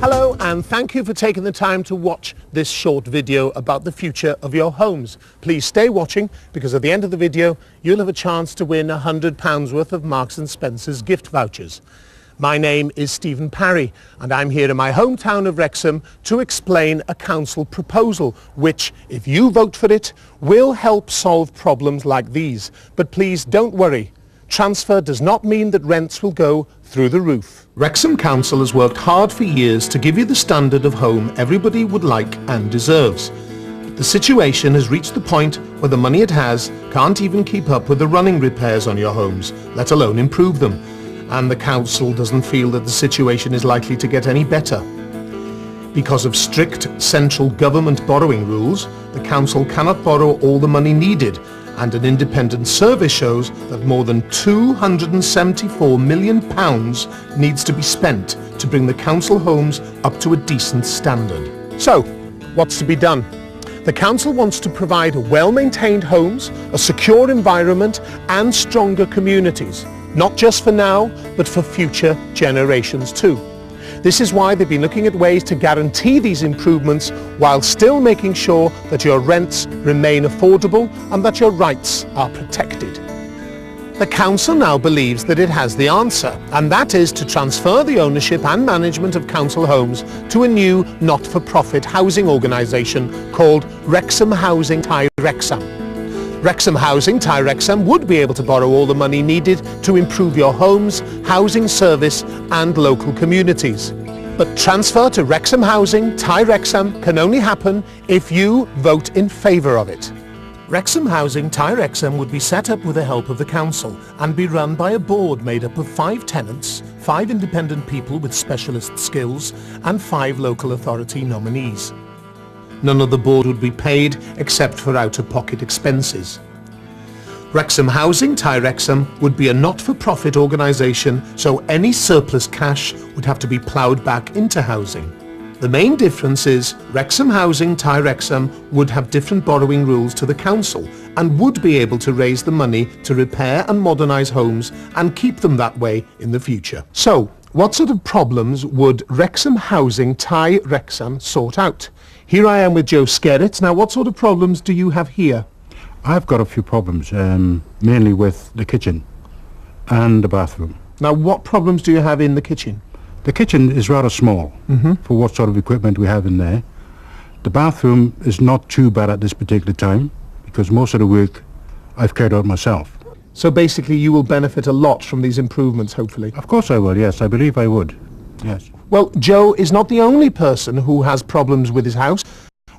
Hello, and thank you for taking the time to watch this short video about the future of your homes. Please stay watching, because at the end of the video you'll have a chance to win £100 worth of Marks & Spencer's gift vouchers. My name is Stephen Parry, and I'm here in my hometown of Wrexham to explain a council proposal which, if you vote for it, will help solve problems like these. But please don't worry. Transfer does not mean that rents will go through the roof. Wrexham Council has worked hard for years to give you the standard of home everybody would like and deserves. But the situation has reached the point where the money it has can't even keep up with the running repairs on your homes, let alone improve them. And the council doesn't feel that the situation is likely to get any better. Because of strict central government borrowing rules, the council cannot borrow all the money needed, and an independent survey shows that more than £274 million needs to be spent to bring the council homes up to a decent standard. So, what's to be done? The council wants to provide well-maintained homes, a secure environment and stronger communities, not just for now, but for future generations too. This is why they've been looking at ways to guarantee these improvements while still making sure that your rents remain affordable and that your rights are protected. The council now believes that it has the answer, and that is to transfer the ownership and management of council homes to a new not-for-profit housing organisation called Wrexham Housing Wrexam. Wrexham Housing Wrexam would be able to borrow all the money needed to improve your homes, housing service and local communities. But transfer to Wrexham Housing Wrexam can only happen if you vote in favour of it. Wrexham Housing Wrexam would be set up with the help of the council and be run by a board made up of 5 tenants, 5 independent people with specialist skills and 5 local authority nominees. None of the board would be paid except for out-of-pocket expenses. Wrexham Housing Wrexam would be a not-for-profit organisation, so any surplus cash would have to be ploughed back into housing. The main difference is Wrexham Housing Wrexam would have different borrowing rules to the council and would be able to raise the money to repair and modernise homes and keep them that way in the future. So, what sort of problems would Wrexham Housing Wrexam sort out? Here I am with Joe Skerritt. Now, what sort of problems do you have here? I've got a few problems, mainly with the kitchen and the bathroom. Now, what problems do you have in the kitchen? The kitchen is rather small for what sort of equipment we have in there. The bathroom is not too bad at this particular time, because most of the work I've carried out myself. So basically you will benefit a lot from these improvements, hopefully. Of course I will, yes. I believe I would, yes. Well, Joe is not the only person who has problems with his house.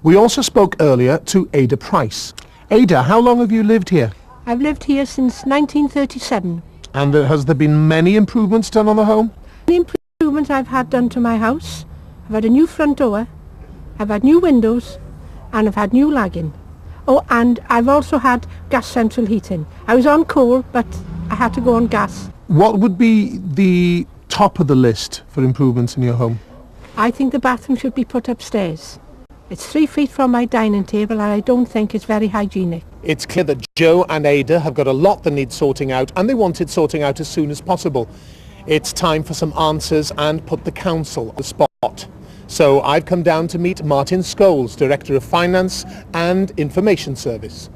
We also spoke earlier to Ada Price. Ada, how long have you lived here? I've lived here since 1937. And has there been many improvements done on the home? The improvements I've had done to my house, I've had a new front door, I've had new windows, and I've had new lagging. Oh, and I've also had gas central heating. I was on coal, but I had to go on gas. What would be the top of the list for improvements in your home? I think the bathroom should be put upstairs. It's 3 feet from my dining table and I don't think it's very hygienic. It's clear that Joe and Ada have got a lot that needs sorting out, and they want it sorting out as soon as possible. It's time for some answers and put the council on the spot. So I've come down to meet Martin Scholes, Director of Finance and Information Service.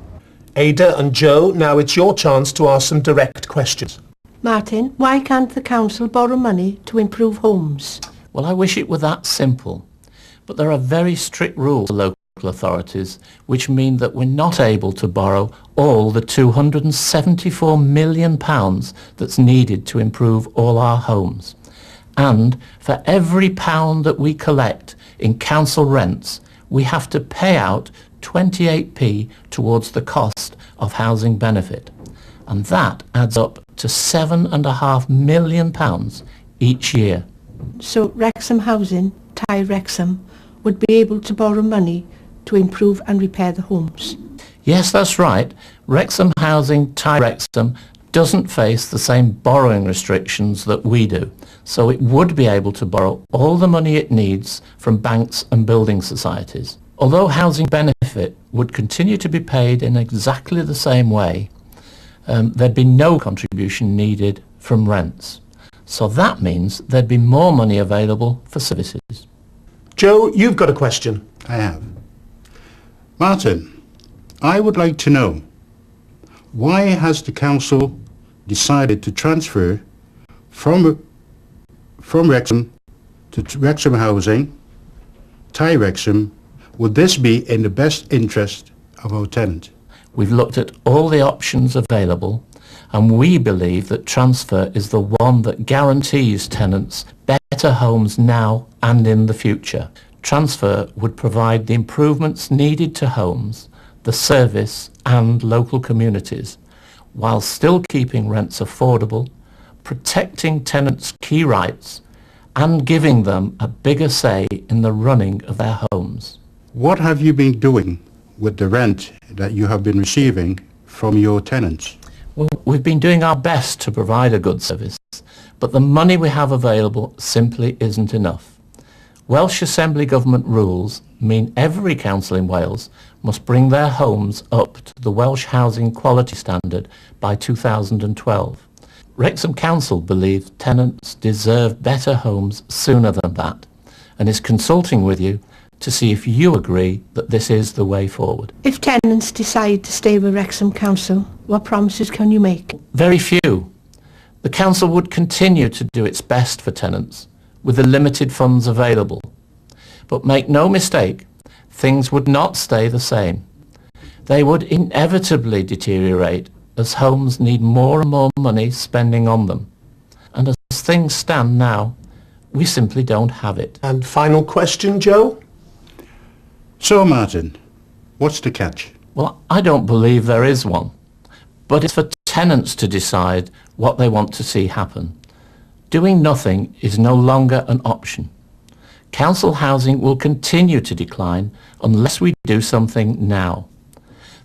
Ada and Joe, now it's your chance to ask some direct questions. Martin, why can't the council borrow money to improve homes? Well, I wish it were that simple. But there are very strict rules for local authorities which mean that we're not able to borrow all the £274 million that's needed to improve all our homes. And for every pound that we collect in council rents, we have to pay out 28p towards the cost of housing benefit. And that adds up to £7.5 million each year. So Wrexham Housing, Wrexam, would be able to borrow money to improve and repair the homes. Yes, that's right. Wrexham Housing, Wrexam, doesn't face the same borrowing restrictions that we do. So it would be able to borrow all the money it needs from banks and building societies. Although housing benefit would continue to be paid in exactly the same way, there'd be no contribution needed from rents. So that means there'd be more money available for services. Joe, you've got a question. I have. Martin, I would like to know, why has the council decided to transfer from Wrexham to Wrexham Housing, Wrexam? Would this be in the best interest of our tenant? We've looked at all the options available, and we believe that transfer is the one that guarantees tenants better homes now and in the future. Transfer would provide the improvements needed to homes, the service and local communities, while still keeping rents affordable, protecting tenants' key rights, and giving them a bigger say in the running of their homes. What have you been doing with the rent that you have been receiving from your tenants? Well, we've been doing our best to provide a good service, but the money we have available simply isn't enough. Welsh Assembly Government rules mean every council in Wales must bring their homes up to the Welsh Housing Quality Standard by 2012. Wrexham Council believes tenants deserve better homes sooner than that, and is consulting with you to see if you agree that this is the way forward. If tenants decide to stay with Wrexham Council, what promises can you make? Very few. The council would continue to do its best for tenants with the limited funds available. But make no mistake, things would not stay the same. They would inevitably deteriorate as homes need more and more money spending on them. And as things stand now, we simply don't have it. And final question, Joe? So, Martin, what's the catch? Well, I don't believe there is one. But it's for tenants to decide what they want to see happen. Doing nothing is no longer an option. Council housing will continue to decline unless we do something now.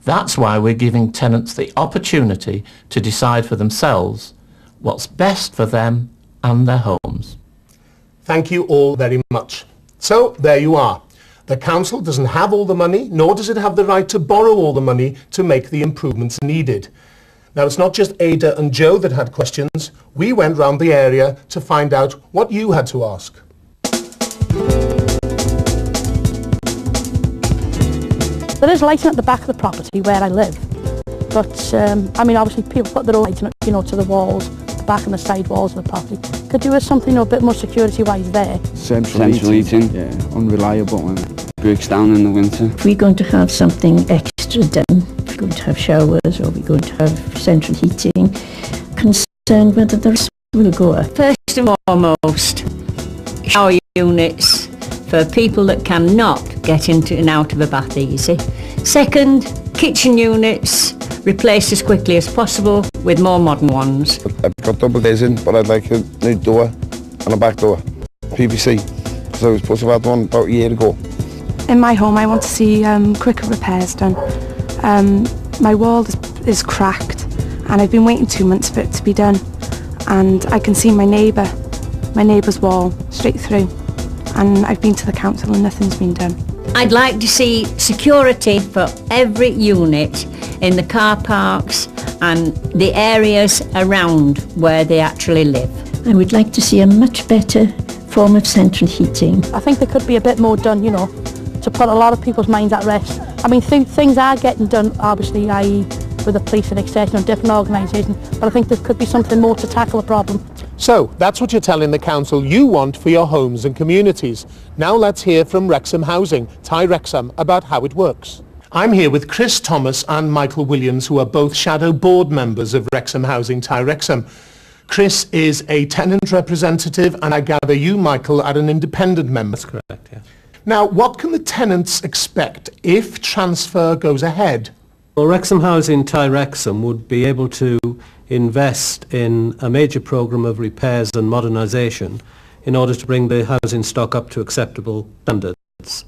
That's why we're giving tenants the opportunity to decide for themselves what's best for them and their homes. Thank you all very much. So, there you are. The council doesn't have all the money, nor does it have the right to borrow all the money to make the improvements needed. Now, it's not just Ada and Joe that had questions. We went round the area to find out what you had to ask. There is lighting at the back of the property where I live, but I mean, obviously people put their own lighting, you know, to the walls, the back and the side walls of the property. Could do with something, you know, a bit more security-wise there. Central heating, yeah, unreliable and breaks down in the winter. If we're going to have something extra done, if we're going to have showers or we're going to have central heating, concerned whether the rest will go up. First and foremost, shower units for people that cannot get into and out of a bath easy. Second, kitchen units replaced as quickly as possible with more modern ones. I've got double glazing, but I'd like a new door and a back door, PVC, because I was supposed to have had one about a year ago. In my home I want to see quicker repairs done. My wall is cracked and I've been waiting 2 months for it to be done, and I can see my neighbour's wall straight through, and I've been to the council and nothing's been done. I'd like to see security for every unit in the car parks and the areas around where they actually live. I would like to see a much better form of central heating. I think there could be a bit more done, you know, to put a lot of people's minds at rest. I mean, things are getting done, obviously, i.e. with the police and etc. and different organisations, but I think there could be something more to tackle the problem. So, that's what you're telling the council you want for your homes and communities. Now let's hear from Wrexham Housing, Wrexam, about how it works. I'm here with Chris Thomas and Michael Williams, who are both shadow board members of Wrexham Housing, Wrexam. Chris is a tenant representative, and I gather you, Michael, are an independent member. That's correct, yeah. Now, what can the tenants expect if transfer goes ahead? Well, Wrexham Housing Wrexam would be able to invest in a major programme of repairs and modernisation in order to bring the housing stock up to acceptable standards.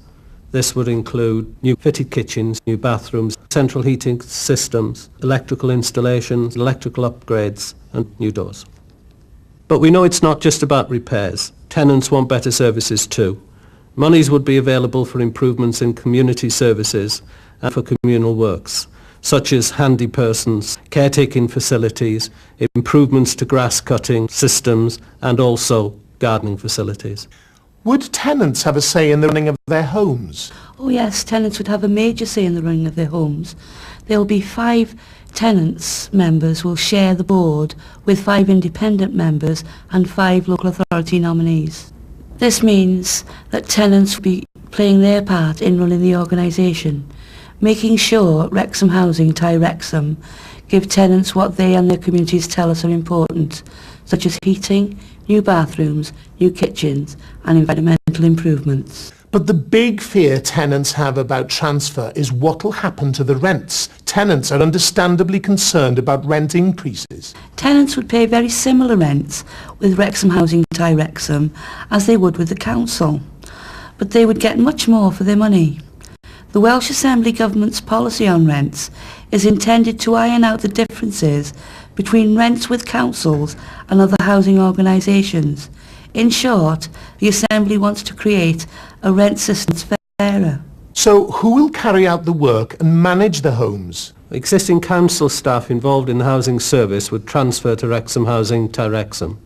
This would include new fitted kitchens, new bathrooms, central heating systems, electrical installations, electrical upgrades and new doors. But we know it's not just about repairs. Tenants want better services too. Monies would be available for improvements in community services and for communal works, such as handy persons, caretaking facilities, improvements to grass cutting systems and also gardening facilities. Would tenants have a say in the running of their homes? Oh yes, tenants would have a major say in the running of their homes. There will be 5 tenants members will share the board with 5 independent members and 5 local authority nominees. This means that tenants will be playing their part in running the organisation, making sure Wrexham Housing Wrexam give tenants what they and their communities tell us are important, such as heating, new bathrooms, new kitchens and environmental improvements. But the big fear tenants have about transfer is what will happen to the rents. Tenants are understandably concerned about rent increases. Tenants would pay very similar rents with Wrexham Housing Wrexam as they would with the council, but they would get much more for their money. The Welsh Assembly Government's policy on rents is intended to iron out the differences between rents with councils and other housing organisations. In short, the Assembly wants to create a rent system that's fairer. So who will carry out the work and manage the homes? Existing council staff involved in the housing service would transfer to Wrexham Housing Wrexam.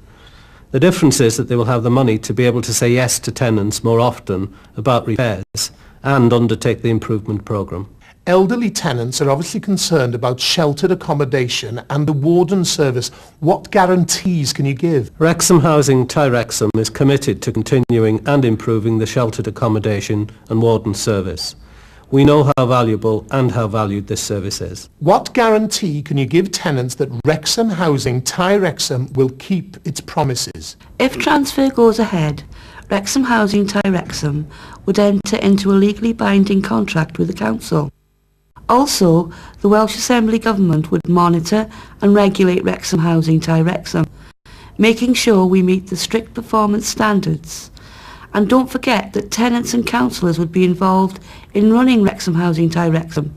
The difference is that they will have the money to be able to say yes to tenants more often about repairs and undertake the improvement programme. Elderly tenants are obviously concerned about sheltered accommodation and the warden service. What guarantees can you give? Wrexham Housing Wrexam is committed to continuing and improving the sheltered accommodation and warden service. We know how valuable and how valued this service is. What guarantee can you give tenants that Wrexham Housing Wrexam will keep its promises? If transfer goes ahead, Wrexham Housing Wrexam would enter into a legally binding contract with the council. Also, the Welsh Assembly Government would monitor and regulate Wrexham Housing Wrexam, making sure we meet the strict performance standards. And don't forget that tenants and councillors would be involved in running Wrexham Housing Wrexam,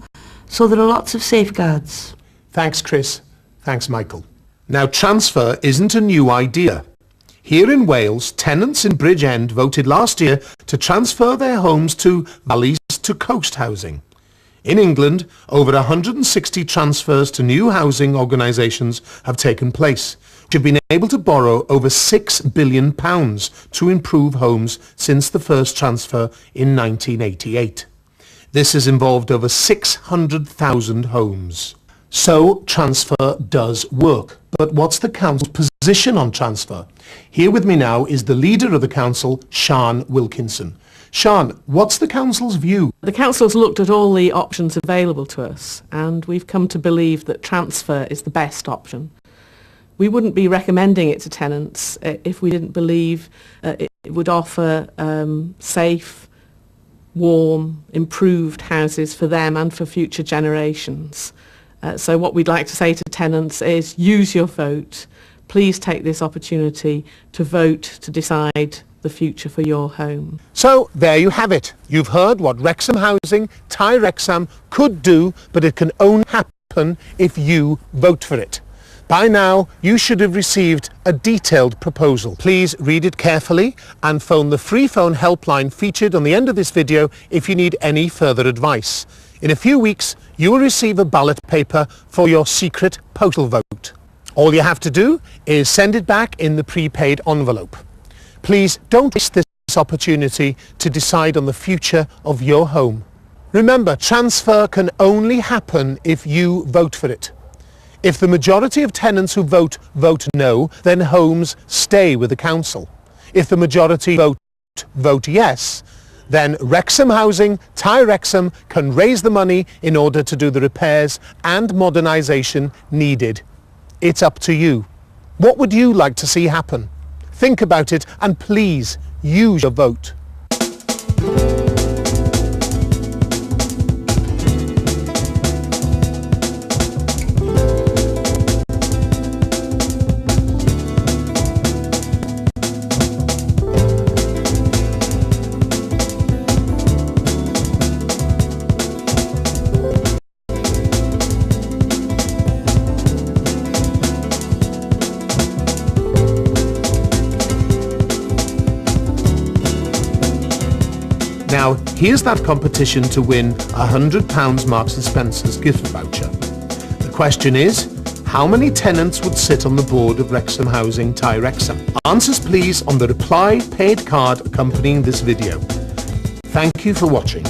so there are lots of safeguards. Thanks, Chris. Thanks, Michael. Now, transfer isn't a new idea. Here in Wales, tenants in Bridgend voted last year to transfer their homes to Valleys to Coast Housing. In England, over 160 transfers to new housing organisations have taken place, which have been able to borrow over £6 billion to improve homes since the first transfer in 1988. This has involved over 600,000 homes. So transfer does work. But what's the council's position on transfer? Here with me now is the leader of the council, Sian Wilkinson. Sian, what's the council's view? The council's looked at all the options available to us and we've come to believe that transfer is the best option. We wouldn't be recommending it to tenants if we didn't believe it would offer safe, warm, improved houses for them and for future generations. So what we'd like to say to tenants is use your vote. Please take this opportunity to vote to decide the future for your home. So there you have it. You've heard what Wrexham Housing Wrexam could do, but it can only happen if you vote for it. By now, you should have received a detailed proposal. Please read it carefully and phone the free phone helpline featured on the end of this video if you need any further advice. In a few weeks, you will receive a ballot paper for your secret postal vote. All you have to do is send it back in the prepaid envelope. Please don't waste this opportunity to decide on the future of your home. Remember, transfer can only happen if you vote for it. If the majority of tenants who vote no, then homes stay with the council. If the majority vote yes, then Wrexham Housing Wrexam can raise the money in order to do the repairs and modernisation needed. It's up to you. What would you like to see happen? Think about it and please use your vote. Now, here's that competition to win £100 Marks & Spencer's gift voucher. The question is, how many tenants would sit on the board of Wrexham Housing Thai Wrexham? Answers please on the reply paid card accompanying this video. Thank you for watching.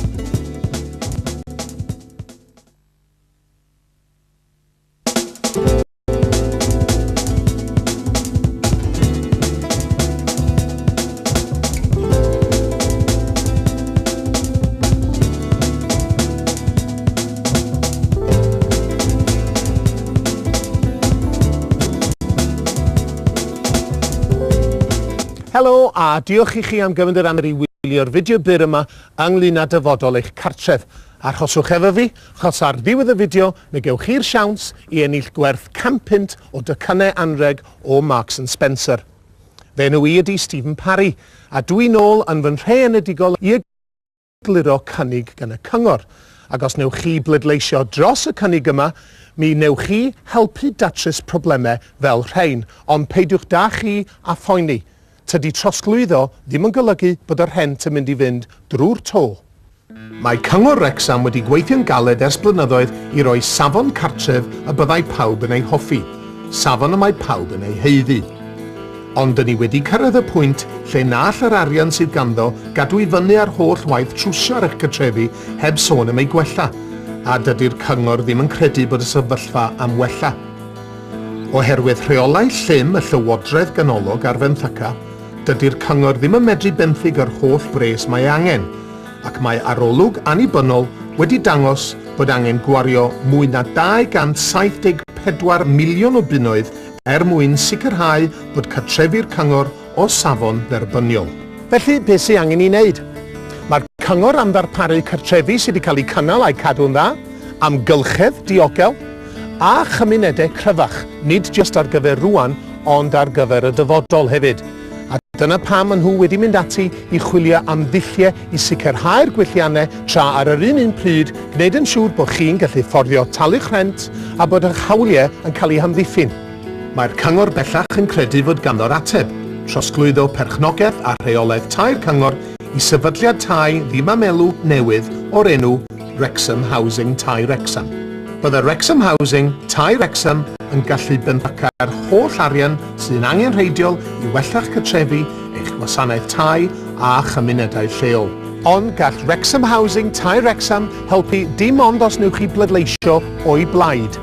Helo a diolch I chi am gyfnod yr amser I wylio'r fideo byr yma ynglŷn â dyfodol eich cartref. Arhoswch efo fi, chos ar ddiwedd y fideo mi gewch chi'r siawns I ennill gwerth 100 punt o dycynau anreg o Marks & Spencer. Fe enw I ydi Stephen Parry, a dwi'n ôl yn fy nrheanedigol I egluro cynnig gan y cyngor. Ac os newch chi bleidleisio dros y cynnig yma, mi newch chi helpu datrys problemau fel rhain, ond peidiwch da chi a phoeni. Tydi trosglwyddo ddim yn golygu bod yr rhent yn mynd I fynd drwy'r to. Mae Cyngor Wrecsam wedi gweithio'n galed ers blynyddoedd I roi safon cartref y byddai pawb yn ei hoffi, safon y mae pawb yn ei heiddi. Ond dyn ni wedi cyrraedd y pwynt lle na all yr arian sydd ganddo gadw I fyny ar holl waith trwsio ar eich cartrefi heb sôn am ei gwella, a dydy'r cyngor ddim yn credu bod y sefyllfa am wella. Oherwydd rheolau llym y llywodraeth ganolog ar fenthyca, dydy'r cyngor ddim yn medru benthyg yr holl bres mae angen, ac mae arolwg annibynnol wedi dangos bod angen gwario mwy na 274 miliwn o bunnoedd mwyn sicrhau bod cartrefi'r cyngor o safon dderbyniol. Felly, beth sy'n angen I wneud? Mae'r cyngor am ddarparu cartrefi sydd wedi cael eu cynnal a'i cadw'n dda, amgylchedd diogel, a chymunedau cryfach, nid jyst ar gyfer rwan, ond ar gyfer y dyfodol hefyd. A dyna pam maen nhw wedi mynd ati I chwilio am ddulliau I sicrhau'r gwylliannau tra ar yr un pryd gwneud yn siŵr bod chi'n gallu fforddio talu'ch rhent a bod eich hawliau yn cael eu hamddiffyn. Mae'r cyngor bellach yn credu fod ganddo'r ateb, trosglwyddo perchnogaeth a rheolaeth tai'r cyngor I sefydliad tai ddimamelw newydd o'r enw Wrexham Housing Thai Wrexham. Byddai Wrexham Housing Thai Wrexham yn gallu benthyca'r holl arian sy'n angenrheidiol I wella'ch cartrefi, eich gwasanaeth tai a chymunedau lleol. Ond gall Wrexham Housing Thai Wrexham helpu dim ond os newch chi bleidleisio o'i blaid.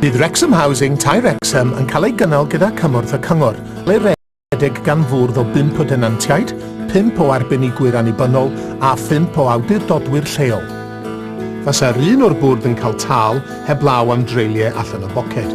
Bydd Wrexham Housing Thai Wrexham yn cael ei gynnal gyda cymorth y cyngor, le redeg gan fwrdd o 5 o denantiaid, 5 o arbenigwyr annibynnol a 5 o awdurdodwyr lleol. Fysa'r un o'r bwrdd yn cael tal heblaw am dreiliau allan o boced.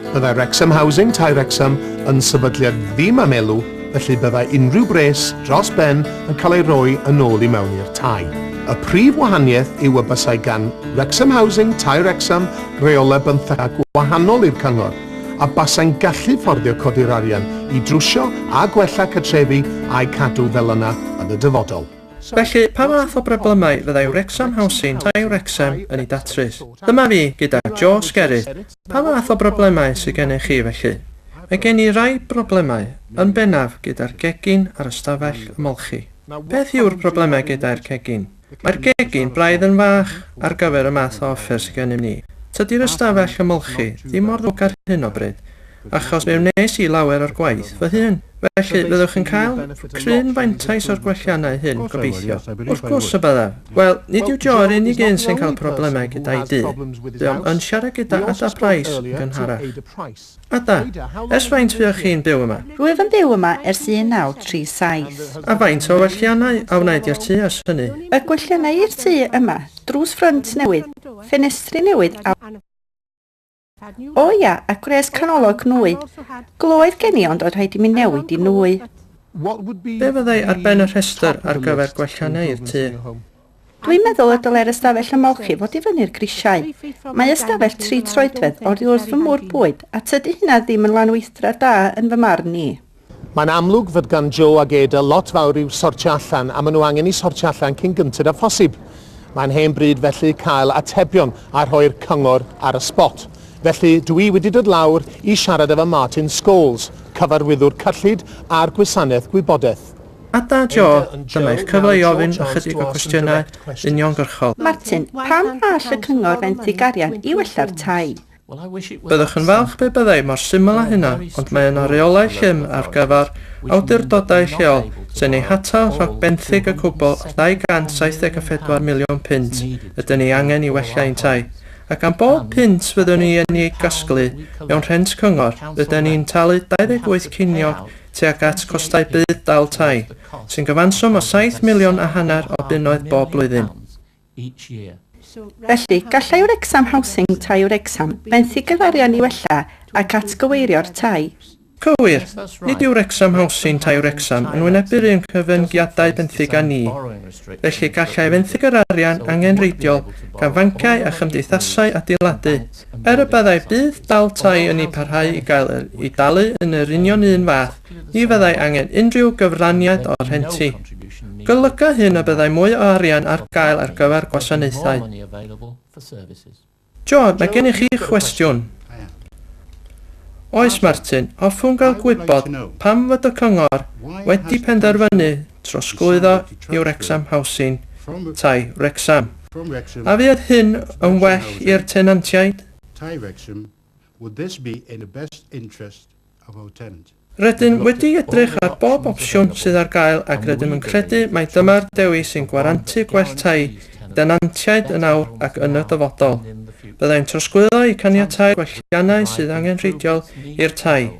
Byddai Wrexham Housing Thai Wrexham yn sefydliad ddimamelw, felly byddai unrhyw bres dros ben yn cael ei roi yn ôl I mewn i'r tai. Y prif wahaniaeth yw y bysau gan Wrexham Housing Thai Wrexham reolau benthyca gwahanol i'r cyngor, a basau'n gallu fforddio codi'r arian I drwsio a gwella cartrefi a'i cadw fel yna yn y dyfodol. Felly, pa math o broblemau fyddai Wrexham Housing Thai Wrexham yn ei datrys? Dyma fi gyda Joe Skerry. Pa math o broblemau sydd gennych chi felly? Mae gen I rai broblemau, yn bennaf gyda'r gegin ar ystafell ymolchi. Beth yw'r broblemau gyda'r gegin? Mae'r gegin braidd yn fach ar gyfer y math o offer sydd gennym ni. Tydi'r ystafell ymolchi ddim mor ddwg ar hyn o bryd, achos fe wnes I lawer o'r gwaith fy hun. Felly, byddwch yn cael cryn faintais o'r gwelliannau hyn, gobeithio. Wrth gwrs y byddaf. Wel, nid yw Joe yr unig un sy'n cael problemau gyda'i dŷ. Dwi'n yn siarad gyda Ada Price yn gynharach. Ada, ers faint fuoch chi'n byw yma? Rwyf yn byw yma ers 1937. A faint o welliannau a wnaed i'r tŷ ers hynny? Y gwelliannau i'r tŷ yma, drws ffrynt newydd, ffenestri newydd a O ia, a gwres canolog nwy. Gloedd gen i ond oedd rhaid i mi newid i nwy. Be fyddai ar ben y rhestr ar gyfer gwellhannau'r tŷ? Dwi'n meddwl y dyle'r ystafell ymolchi fod i fyny'r grisiau. Mae ystafell 3 troedfedd oddi wrth fy mwr bwyd a tydi hynna ddim yn lanweithra da yn fy marn ni. Mae'n amlwg fod gan Joe ag Eda lot fawr i'w sortio allan a maen nhw angen i sortio allan cyn gyntaf a phosib. Mae'n hen bryd felly cael atebion a rhoi'r cyngor ar y spot. Felly dwi wedi dod lawr i siarad efo Martin Scholes, cyfarwyddwr cyllid a'r gwasanaeth gwybodaeth. A da Joe, dyma eich cyfle i ofyn ychydig o cwestiynau uniongyrchol. Martin, pam all y cyngor fenthyg arian i wella'r tai? Byddwch yn falch be byddai mor syml â hynna, ond mae yna reolau llym ar gyfer awdurdodau lleol sy'n ei hatal rhag benthyg y cwbl o £274 miliwn ydyn ni angen i wella ein tai. Ac am bob pint fyddwn ni yn ei gasglu mewn rhent cyngor, byddwn ni'n talu 28 ceiniog tuag at costau bydd dal tai, sy'n gyfanswm o £7,5 miliwn o bunnoedd bob blwyddyn. Felly, gallai Wrexham Housing tai Wrexham benthyg yr arian i wella ac atgyweirio'r tai. Cywir, nid yw Wrexham Housing tai Wrexham yn wynebu'r un cyfyngiadau benthyg â ni. Felly gallai benthyg yr arian angenreidiol gan fanciau a chymdeithasau adeiladu. Er y byddai bydd dal tai yn ei parhau i dalu yn yr union un fath, ni fyddai angen unrhyw gyfraniad o'r rhenti. Golyga hyn y byddai mwy o arian ar gael ar gyfer gwasanaethau. John, mae gen i chi chwestiwn. Oes Martin, hoffwn gael gwybod pam fod y cyngor wedi penderfynu trosglwyddo i Wrexham Housing tai Wrexham. A fydd hyn yn well i'r tenantiaid? Rydym wedi edrych ar bob opsiwn sydd ar gael ac rydym yn credu mai dyma'r dewis sy'n gwarantu gwell tai, denantiaid yn awr ac yn y dyfodol. Byddai'n trosglwyddo i caniatau gwelliannau sydd angenrheidiol i'r tai,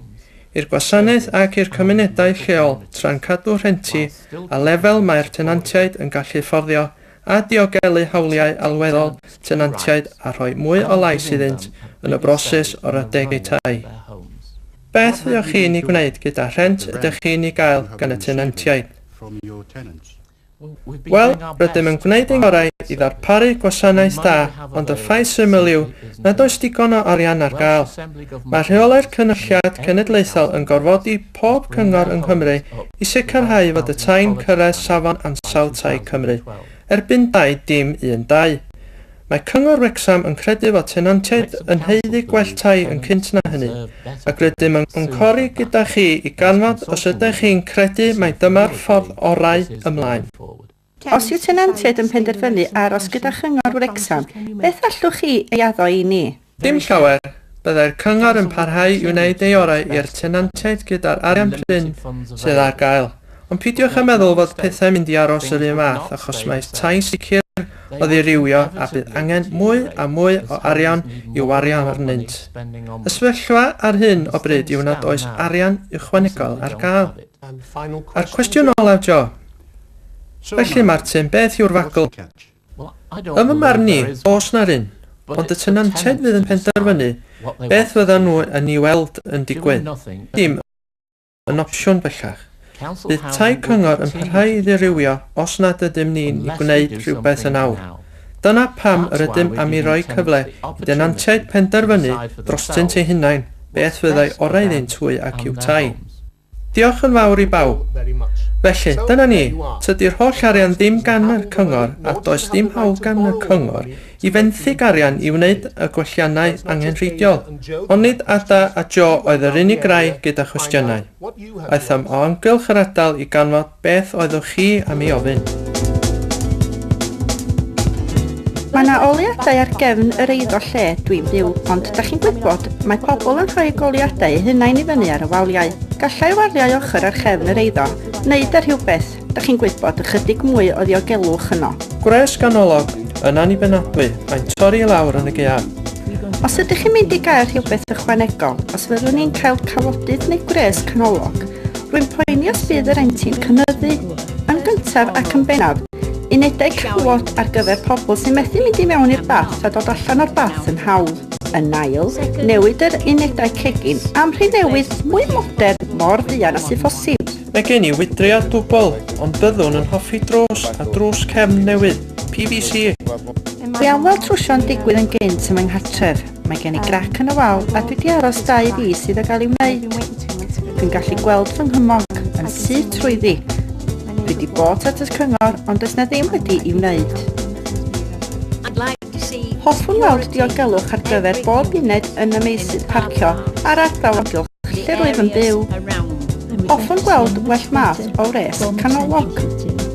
i'r gwasanaeth ac i'r cymunedau lleol tra'n cadw rhenti a lefel mae'r tenantiaid yn gallu fforddio a diogelu hawliau alweddol tenantiaid a rhoi mwy o lais iddynt yn y broses o'r adegau tai. Beth ydych chi'n ei gwneud gyda rhent ydych chi'n ei gael gan y tenantiaid? Wel, rydym yn gwneud ein gorau i ddarparu gwasanaeth da, ond y ffaith syml yw nad oes digon o arian ar gael. Mae rheolau'r cynulliad cenedlaethol yn gorfodi pob cyngor yng Nghymru i sicrhau fod y tai'n cyrraedd safon ansawdd tai Cymru, erbyn 2 dim 1-2. Mae cyngor Wrexham yn credu fod tenantiaid yn heiddi gwell tai yn cynt na hynny, ac rydym yn cori gyda chi i ganfod os ydych chi'n credu mai dyma'r ffordd orau ymlaen. Os yw tenantiaid yn penderfynu aros gyda chyngor Wrexham, beth allwch chi ei addo i ni? Dim llawer. Byddai'r cyngor yn parhau i wneud ei orau i'r tenantiaid gyda'r arian prin sydd ar gael. Ond pidiwch yn meddwl fod pethau'n mynd i aros yr un math achos mae tai sicr o ddirywio a bydd angen mwy a mwy o arian i'w wario arnynt. Y sefyllfa ar hyn o bryd yw nad oes arian ychwanegol ar gael. A'r cwestiwn olaf, Joe. Felly Martin, beth yw'r fagl? Ym fy marn ni, oes na'r un, ond y tenantiaid fydd yn penderfynu beth fyddan nhw yn ei weld yn digwydd. Dim yn opsiwn bellach. Bydd tai cyngor yn parhau i ddirywio os nad ydym ni'n i gwneud rhywbeth yn awr. Dyna pam rydym am i roi cyfle i denantiaid penderfynu drostynt eu hunain beth fyddai orau iddynt hwy ac i'w tai. Diolch yn fawr i bawb. Felly, dyna ni, tydi'r holl arian ddim gan y cyngor a does ddim hawl gan y cyngor i fenthyg arian i wneud y gwelliannau angenrheidiol. Ond nid Ada a Joe oedd yr unig rai gyda chwestiynau. Aethom o amgylch yr ardal i ganfod beth oeddwch chi am ei ofyn. Mae yna oliadau ar gefn yr eiddo lle dwi'n byw, ond da chi'n gwybod mae pobl yn rhoi goliadau hunain i fyny ar y waliau. Gallai waliau ochr ar chefn yr eiddo, wneud ar rhywbeth, da chi'n gwybod ychydig mwy o ddiogelwch yno. Gwres ganolog yn annibenadwy, mae'n torri i lawr yn y gaeaf. Os ydych chi'n mynd i gael rhywbeth ychwanegol, os fyddwn ni'n cael cawodydd neu gwres canolog, rwy'n poeni os bydd yr renti'n cynyddu. Yn gyntaf ac yn bennaf, unedau cawod ar gyfer pobl sy'n methu mynd i mewn i'r bath a dod allan o'r bath yn hawdd. Yn ail, newid yr unedau cegin am rhai newydd mwy modern mor fuan a sy'n ffosib. Mae gen I wydriad dwbl, ond byddwn yn hoffi drws a drws cefn newydd, PVC. Dwi am weld trwsio'n digwydd yn gynt ym nghartref. Mae gen I grac yn y wal a dwi wedi aros 2 fis sydd o gael i'w wneud. Dwi'n gallu gweld fy nghymog yn syth trwyddi. Dwi wedi bod at y cyngor ond does na ddim wedi i'w wneud. Hoffwn weld diogelwch ar gyfer bob uned yn y meysydd parcio a'r ardal amgylch lle rwyf yn byw. Hoffwn gweld well math o wres canolog.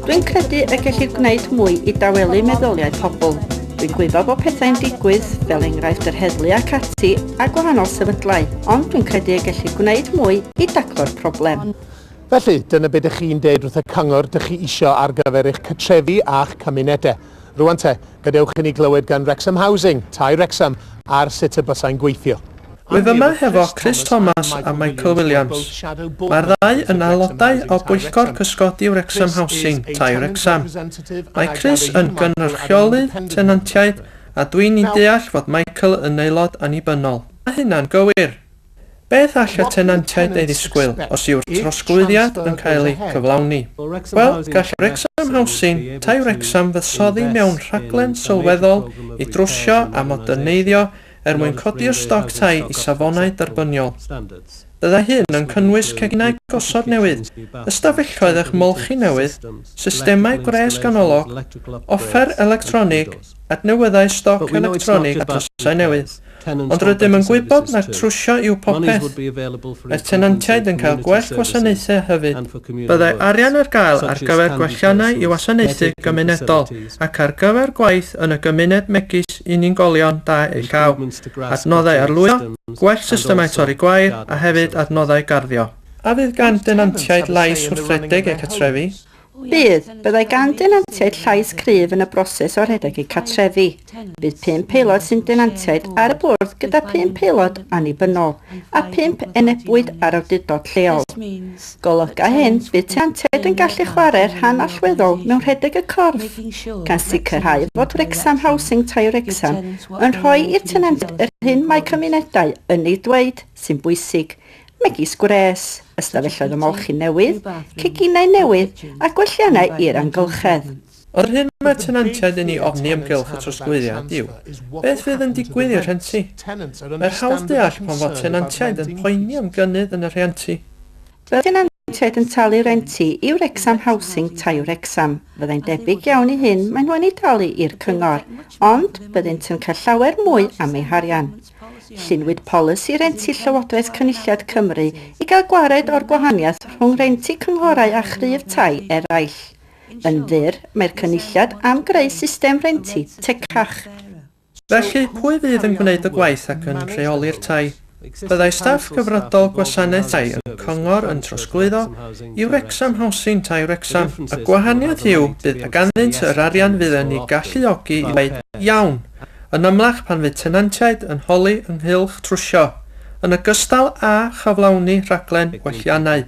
Dwi'n credu y gellir gwneud mwy I dawelu meddyliau pobl. Dwi'n gwybod bod pethau'n digwydd, fel enghraifft yr heddlu ac ati a gwahanol sefydlau, ond dwi'n credu y gellir gwneud mwy I daclo'r problem. Felly, dyna beth ydych chi'n deud wrth y cyngor ydych chi isio ar gyfer eich cartrefi a'ch cymunedau. Rwan te, gadewch i ni glywed gan Wrexham Housing, tai Wrexham, ar sut y bysau'n gweithio. Wyf yma hefo Chris Thomas a Michael Williams. Mae'r ddau yn aelodau o Bwyllgor Cysgodi Wrexham Housing, tai Wrexham. Mae Chris yn gynrychiolyd tenantiaid a dwi'n I deall fod Michael yn aelod annibynnol. Mae hynna'n gywir. Beth all y tenantiaid ei ddisgwyl os yw'r trosglwyddiad yn cael ei cyflawni? Wel, gall Wrexham Housing, tai Wrexham fyddsoddi mewn rhaglen sylweddol I drwsio a moderneiddio mwyn codi'r stoc tai I safonau derbyniol. Byddai hyn yn cynnwys ceginau gosod newydd, ystafelloedd eich molchi newydd, systemau gwres ganolog, offer electronig, adnewyddau stoc electronig a drysau newydd. Ond rydym yn gwybod na trwsio yw popeth. Mae'r tenantiaid yn cael gwell gwasanaethau hefyd. Byddai arian ar gael ar gyfer gwelliannau I wasanaethu gymunedol ac ar gyfer gwaith yn y gymuned megis unigolion da ei gael. Adnoddau arlwyo, gwell systemau torri gwair a hefyd adnoddau garddio. A fydd gan denantiaid lais wrthredeg eu cartrefi? Byddai gan denantiaid llais cryf yn y broses o rhedeg eu cartrefi. Bydd 5 aelod sy'n denantiaid ar y bwrdd gyda 5 aelod annibynnol a 5 enebwyd ar awdurdod lleol. Golyga hyn, bydd tenantiaid yn gallu chwarae rhan allweddol mewn rhedeg y corff, gan sicrhau fod Wrexham Housing tai Wrexham yn rhoi i'r tenantiaid yr hyn mae cymunedau yn ei dweud sy'n bwysig. Megis gwres, ystafelloedd ymolchi newydd, ceginau newydd a gwelliannau i'r amgylchedd. O'r hyn mae tenantiaid yn ei ofni ymgylch y trosglwyddiad yw, beth fydd yn digwydd i'r rhentu? Mae'r hawdd deall pan fod tenantiaid yn poeni am gynnydd yn y rhentu. Bydd tenantiaid yn talu renti I Wrexham Housing tai Wrexham. Byddai'n debyg iawn I hyn maen nhw'n ei talu i'r cyngor, ond byddent yn cael llawer mwy am eu harian. Llunwyd polisi renti Llywodraeth Cynulliad Cymru I gael gwared o'r gwahaniaeth rhwng renti cynghorau a chryf tai eraill. Yn ddyr, mae'r cynulliad am greu system renti tecach. Felly, pwy fydd yn gwneud y gwaith ac yn rheoli'r tai? Byddai staff gyfredol gwasanaeth tai yn cyngor yn trosglwyddo I Wrexham Housing tai Wrexham. Y gwahaniaeth yw bydd ganddynt yr arian fydd yn ei galluogi I dweud iawn. Yn ymlach pan fydd tenantiaid yn holi ynghylch trwsio, yn ogystal â chyflawni rhaglen gwelliannau.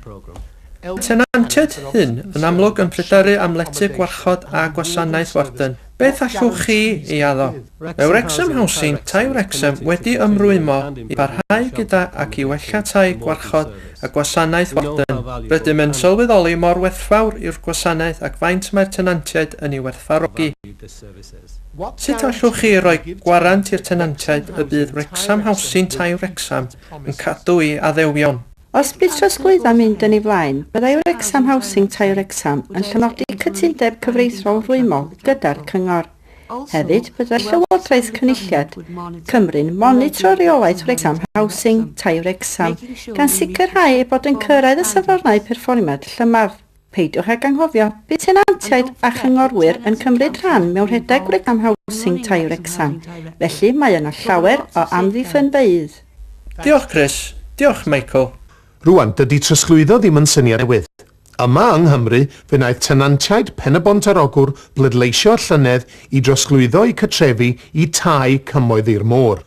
Tenantiaid hyn yn amlwg yn pryderu am letu gwarchod a gwasanaeth warden. Beth allwch chi ei addo? Mae Wrexham Housing tai Wrexham wedi ymrwymo I barhau gyda ac I wella tai gwarchod a gwasanaeth warden. Rydym yn sylweddoli mor werthfawr i'r gwasanaeth ac faint mae'r tenantiaid yn ei werthfarogi. Sut allwch chi roi gwarant i'r tenantiaid y bydd Wrexham Housing tai Wrexham yn cadw I addewnion? Os bydd trosglwyddo mynd yn ei flaen, byddai Wrexham Housing tai Wrexham yn llenodi cytundeb cyfreithiol rwymol gyda'r cyngor. Hefyd, byddai Llywodraeth Cynulliad Cymru'n monitro reolaeth Wrexham Housing tai Wrexham gan sicrhau ei bod yn cyrraedd y safonau perfformiad llymaf. Peidiwch ag anghofio, bydd tenantiaid a chyngorwyr yn cymryd rhan mewn rhedeg Wrexham Housing tai Wrexham, felly mae yna llawer o amddiffynfeydd. Diolch Chris, diolch Michael. Rwan, dydy trosglwyddo ddim yn syniad newydd. Yma yng Nghymru, fe wnaeth tenantiaid Pen y Bont ar Ogwr bleidleisio llynedd I drosglwyddo I cartrefi I tai cymoedd i'r môr.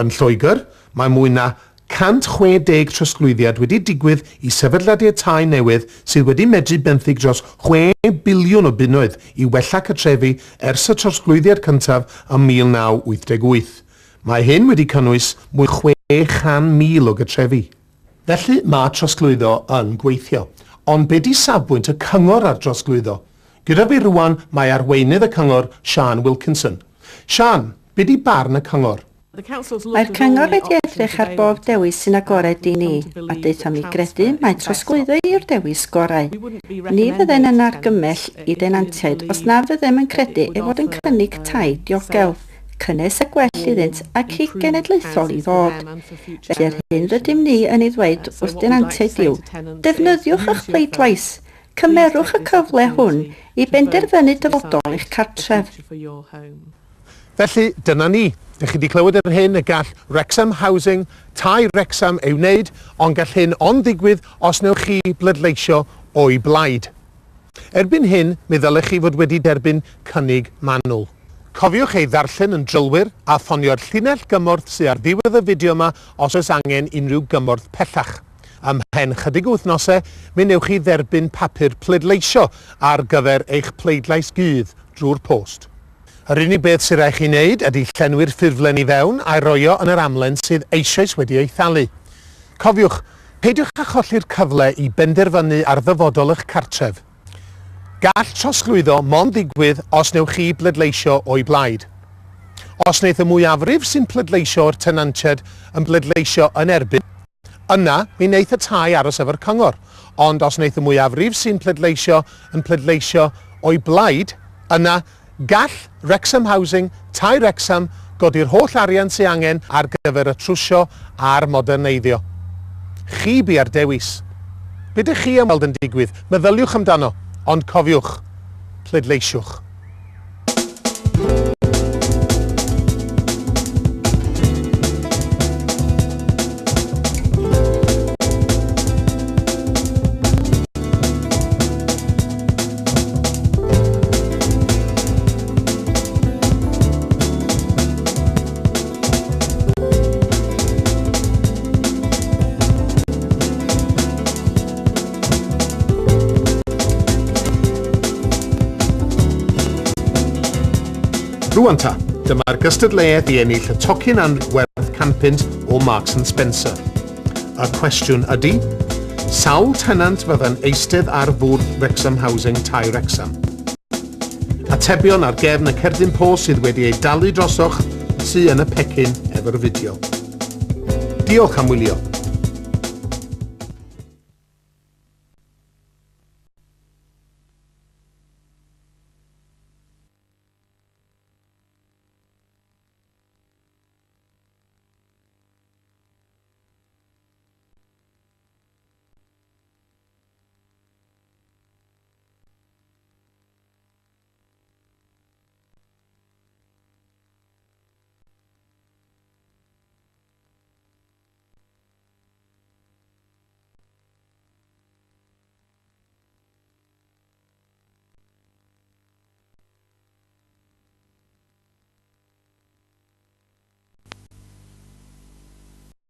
Yn Lloegr, mae mwy na 160 trosglwyddiad wedi digwydd I sefydliadau tai newydd sydd wedi medru benthyg dros 6 biliwn o bunnoedd I wella cartrefi ers y trosglwyddiad cyntaf ym 1988. Mae hyn wedi cynnwys mwy 600,000 o gytrefi. Felly mae trosglwyddo yn gweithio. Ond be di safbwynt y cyngor ar drosglwyddo? Gyda fi rwan mae arweinydd y cyngor, Sian Wilkinson. Sian, be di barn y cyngor? Mae'r cyngor wedi edrych ar bob dewis sy'n agored i ni, a deitha mi gredu mae trosglwyddo i'r dewis gorau. Ni fydden yn argymell i denantiaid os na fyddem yn credu ei fod yn cynnig tai diogel, cynnes y gwell iddynt ac i genedlaethol i fod. Felly'r hyn rydym ni yn ei ddweud wrth denantiaid yw, defnyddiwch eich pleidlais, cymerwch y cyfle hwn i benderfynu dyfodol eich cartref. Felly, dyna ni. Dych chi wedi clywed yr hyn y gall Wrexham Housing, tai Wrexham ei wneud, ond gall hyn ond ddigwydd os newch chi bleidleisio o'i blaid. Erbyn hyn, mi ddylech chi fod wedi derbyn cynnig manwl. Cofiwch ei ddarllen yn drylwyr a ffonio'r llinell gymorth sydd ar ddiwedd y fideo yma os oes angen unrhyw gymorth pellach. Ymhen chydig o wythnosau, mi newch chi dderbyn papur pleidleisio ar gyfer eich pleidlais gydd drwy'r post. Yr unig beth sy'n rhaid chi wneud ydy llenwi'r ffurflen i fewn a'i roio yn yr amlen sydd eisoes wedi ei thalu. Cofiwch, peidiwch â cholli'r cyfle i benderfynu ar ddyfodol eich cartref. Gall trosglwyddo mond ddigwydd os newch chi bleidleisio o'i blaid. Os wneith y mwyafrif sy'n pleidleisio o'r tenantiaid yn bleidleisio yn erbyn, yna mi wneith y tai aros efo'r cyngor. Ond os wneith y mwyafrif sy'n pleidleisio o'i blaid, yna gall Wrexham Housing, tai Wrexham, godi'r holl arian sy'n angen ar gyfer y trwsio a'r moderneiddio. Chi bu'r dewis. Be ydych chi am weld yn digwydd? Meddyliwch amdano, ond cofiwch, pleidleisiwch. Rwan ta, dyma'r gystadleuaeth i ennill y tocyn anwerth campynt o Marks & Spencer. Y cwestiwn ydy, sawl tenant fydda'n eistedd ar fwrdd Wrexham Housing tai Wrexham? Atebion ar gefn y cerdyn post sydd wedi ei dalu drosoch sydd yn y pecyn efo'r fideo. Diolch am wylio.